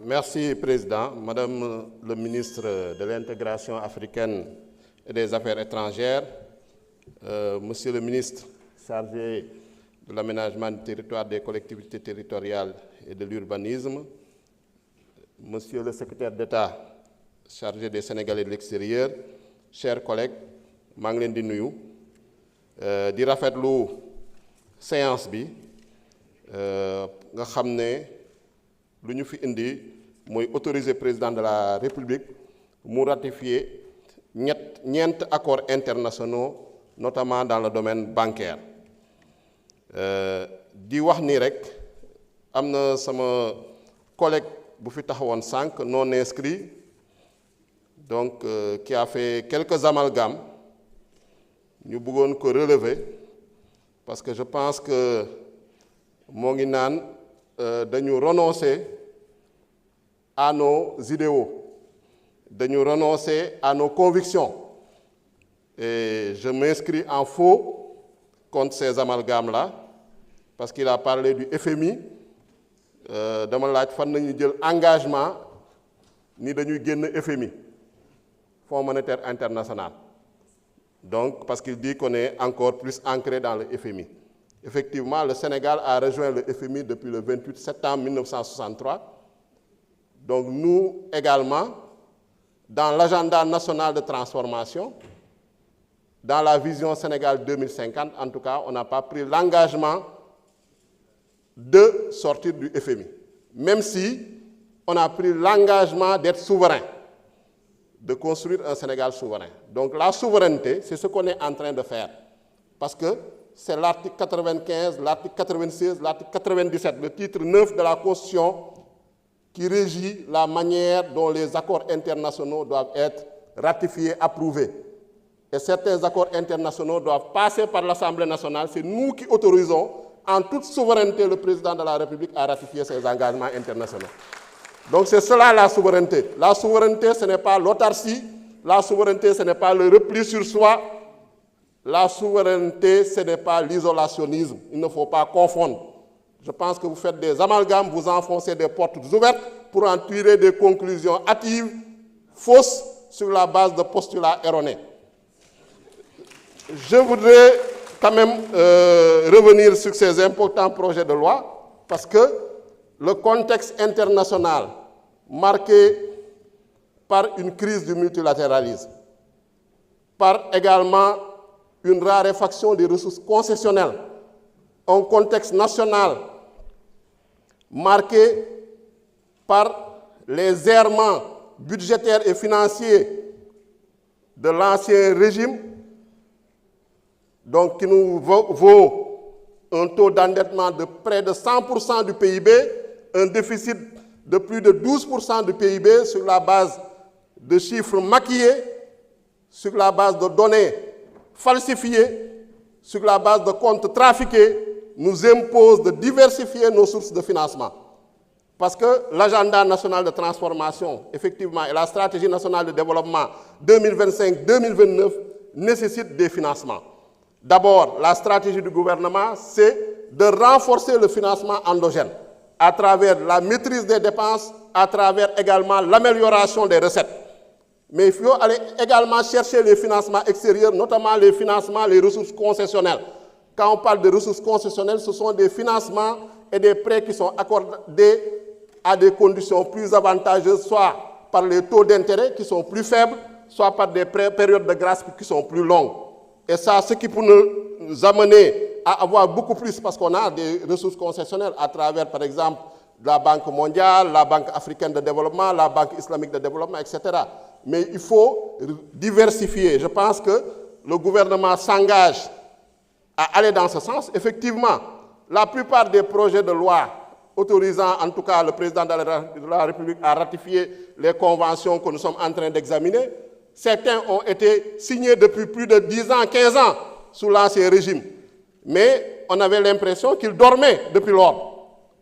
Merci, Président. Madame le ministre de l'Intégration africaine et des Affaires étrangères, Monsieur le ministre chargé de l'aménagement du territoire, des collectivités territoriales et de l'urbanisme, Monsieur le secrétaire d'État chargé des Sénégalais de l'extérieur, chers collègues, maa ngi leen di nuyu di rafetlu séance bi nga xam ne lu ñu fi indi mooy autoriser président de la République mu ratifier ñeent accords internationaux notamment dans le domaine bancaire di wax ni rek am na sama collègue bu fi taxawoon sànq non inscrit donc qui a fait quelques amalgames ñu bëggoon ko relever parce que je pense que moo ngi naan dañu renoncer à nos idéaux, dañu renoncer à nos convictions. Et je m'inscris en faux contre ces amalgames-là, parce qu'il a parlé du FMI. Dama laaj fan nañu jël engagement ni dañuy génn FMI, Fonds monétaire international. Donc, parce qu'il dit qu'on est encore plus ancré dans le FMI. Effectivement, le Sénégal a rejoint le FMI depuis le 28 septembre 1963. Donc nous également, dans l'agenda national de transformation, dans la vision Sénégal 2050, en tout cas, on n'a pas pris l'engagement de sortir du FMI. Même si on a pris l'engagement d'être souverain, de construire un Sénégal souverain. Donc la souveraineté, c'est ce qu'on est en train de faire. Parce que c'est l'article 95, l'article 96, l'article 97, le titre 9 de la Constitution qui régit la manière dont les accords internationaux doivent être ratifiés, approuvés. Et certains accords internationaux doivent passer par l'Assemblée nationale. C'est nous qui autorisons, en toute souveraineté, le président de la République à ratifier ces engagements internationaux. Donc c'est cela la souveraineté. La souveraineté, ce n'est pas l'autarcie. La souveraineté, ce n'est pas le repli sur soi. La souveraineté, ce n'est pas l'isolationnisme. Il ne faut pas confondre. Je pense que vous faites des amalgames, vous enfoncez des portes ouvertes pour en tirer des conclusions hâtives, fausses, sur la base de postulats erronés. Je voudrais quand même revenir sur ces importants projets de loi, parce que le contexte international marqué par une crise du multilatéralisme, par également une raréfaction des ressources concessionnelles, un contexte national marqué par les errements budgétaires et financiers de l'ancien régime, donc qui nous vaut un taux d'endettement de près de 100% du PIB, un déficit de plus de 12% du PIB sur la base de chiffres maquillés, sur la base de données falsifiées, sur la base de comptes trafiqués, nous impose de diversifier nos sources de financement. Parce que l'agenda national de transformation, effectivement, et la stratégie nationale de développement 2025-2029 nécessitent des financements. D'abord, la stratégie du gouvernement, c'est de renforcer le financement endogène à travers la maîtrise des dépenses, à travers également l'amélioration des recettes. Mais il faut aller également chercher les financements extérieurs, notamment les financements, les ressources concessionnelles. Quand on parle de ressources concessionnelles, ce sont des financements et des prêts qui sont accordés à des conditions plus avantageuses, soit par les taux d'intérêt qui sont plus faibles, soit par des périodes de grâce qui sont plus longues. Et ça, ce qui peut nous amener à avoir beaucoup plus, parce qu'on a des ressources concessionnelles à travers, par exemple, la Banque mondiale, la Banque africaine de développement, la Banque islamique de développement, etc. Mais il faut diversifier. Je pense que le gouvernement s'engage à aller dans ce sens. Effectivement, la plupart des projets de loi autorisant en tout cas le président de la République à ratifier les conventions que nous sommes en train d'examiner, certains ont été signés depuis plus de 10 ans, 15 ans sous l'ancien régime. Mais on avait l'impression qu'ils dormaient depuis lors.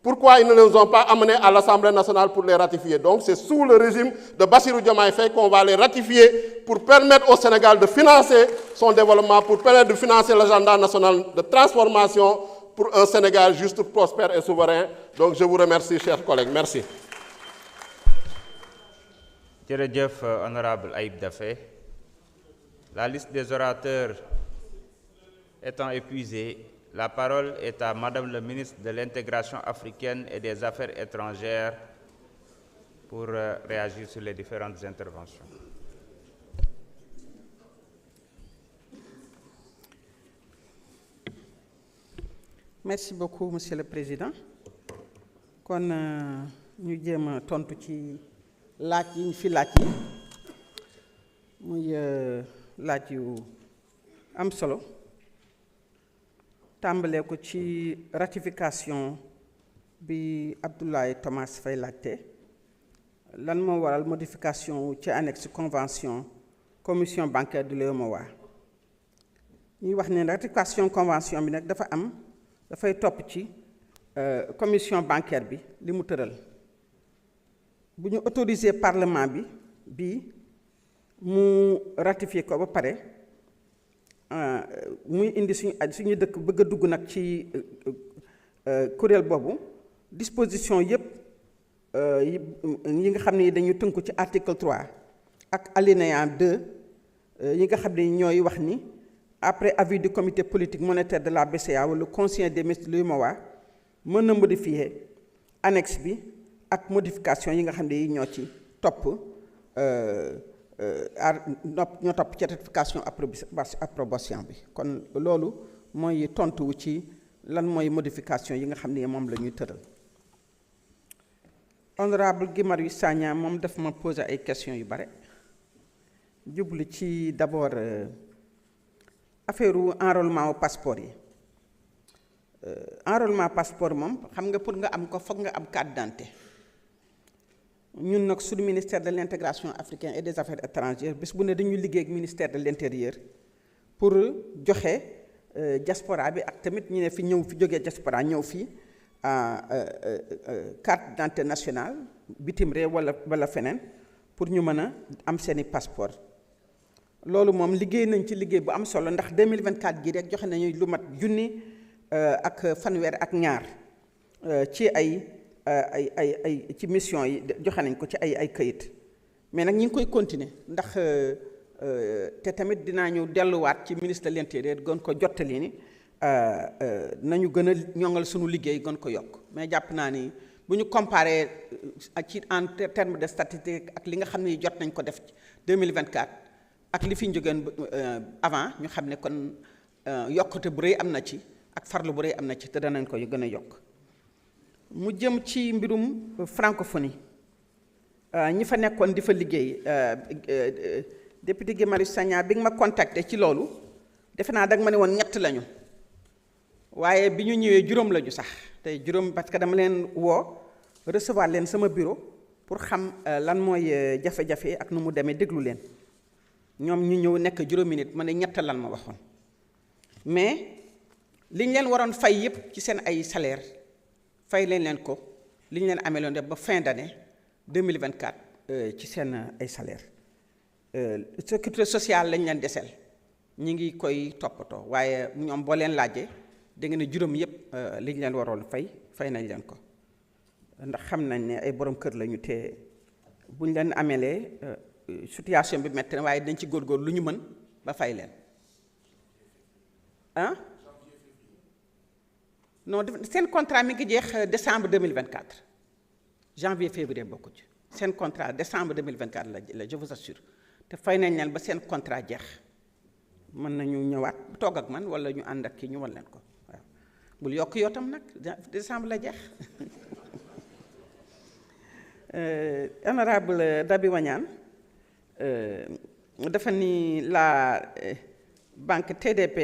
Pourquoi ils ne les ont pas amenés à l'Assemblée nationale pour les ratifier? Donc c'est sous le régime de Bassirou Diomaye Faye qu'on va les ratifier pour permettre au Sénégal de financer son développement, pour permettre de financer l'agenda national de transformation pour un Sénégal juste, prospère et souverain. Donc je vous remercie, chers collègues. Merci. Jërëjëf, honorable Ayib Daffé. La liste des orateurs étant épuisée, la parole est à Madame le ministre de l'Intégration africaine et des Affaires étrangères pour réagir sur les différentes interventions. Merci beaucoup, Monsieur le Président. Kon ñu jéem a tontu ci laaj yi ñu fi laaj yi muy laaj yu am solo tàmbalee ko ci ratification bi Abdoulaye Thomas Faye laajte lan moo waral modification ci annexe convention commission bancaire de l'UEMOA. ñuy wax ne ratification convention bi nag dafay topp ci commission bancaire bi li mu tëral bu ñu autoriser parlement bi mu ratifier ko ba pare muy indi suñu dëkk bëgg a dugg nag ci kuréel boobu disposition yépp yi nga xam ne dañu tënku ci article 3 ak alinéa 2 yi nga xam ne ñooy wax ni après avis du comité politique monétaire de la BCEAO le conseil des ministres de l'UEMOA mën na modifier annexe bi ak modification yi nga xam ne yi ñoo ci topp ñoo topp ci ratification approbation bi kon loolu mooy tontu ci lan mooy modification yi nga xam ne moom la ñuy tëral. Honorable Guy Marius Sagna moom daf ma poser ay questions yu bare jublu ci d'abord affaire enrôlement au passeport yi enrôlement passeport moom xam nga pour nga am ko foog nga am carte d'identité ñun nag suñu ministère de l'intégration africaine et des affaires étrangères bés bu ne dañuy liggéey ak ministère de l'intérieur pour joxe diaspora bi ak tamit ñu ne fi ñëw fi jógee diaspora ñëw fii carte d'identité nationale bitim réew wala feneen pour ñu mën a am seeni passeport. loolu moom liggéey nañ ci liggéey bu am solo ndax 2024 gii rek joxe nañu lu mat junni ak fanweer ak ñaar ci ay ci mission yi joxe nañ ko ci ay këyit mais nag ñu ngi koy continuer ndax te tamit dinaa ñu delluwaat ci ministre de l'intérieur gën ko jottali ni nañu gën a ñoŋal sunu liggéey gën ko yokk mais jàpp naa ni bu ñu comparé ci en terme de statistique ak li nga xam ne jot nañ ko def 2024 ak li fi ñu jógeen avant ñu xam ne kon yokkute bu rëy am na ci ak farlu bu rëy am na ci te danañ ko gën a yokk mu jëm ci mbirum francophonie ñi fa nekkoon di fa liggéey député Guy Marius Sagna bi nga ma contacté ci loolu defe naa danga ma ne woon ñett lañu waaye bi ñu ñëwee juróom lañu sax te juróom parce que dama leen woo recevoir leen sama bureau pour xam lan mooy jafe-jafe ak nu mu demee déglu leen ñoom ñu ñëw nekk juróomi nit ma ne ñett lan ma waxoon mais liñ leen waroon fay yépp ci seen ay salaire fay leen ko li ñu leen ameloon def ba fin d'année 2024 ci seen ay salaire sécurité sociale lañ leen desel ñi ngi koy toppatoo waaye ñoom boo leen laajee da nga ne juróom yépp li ñu leen waroon fay nañ leen ko ndax xam nañ ne ay borom kër lañu te buñ leen amelee situation bi metti na waaye dañ ci góorgóor lu ñu mën ba fay leen non seen contrat mi ngi jeex décembre 2024 janvier février bokku ci seen contrat décembre 2024 la je vous assure te fay nañ leen ba seen contrat jeex mën nañu ñëwaat toog ak man wala ñu ànd ak kii ñu wan leen ko waaw bul yokk yoo tam nag décembre la jeex honorable Dabi Wañaan dafa ni la banque TDP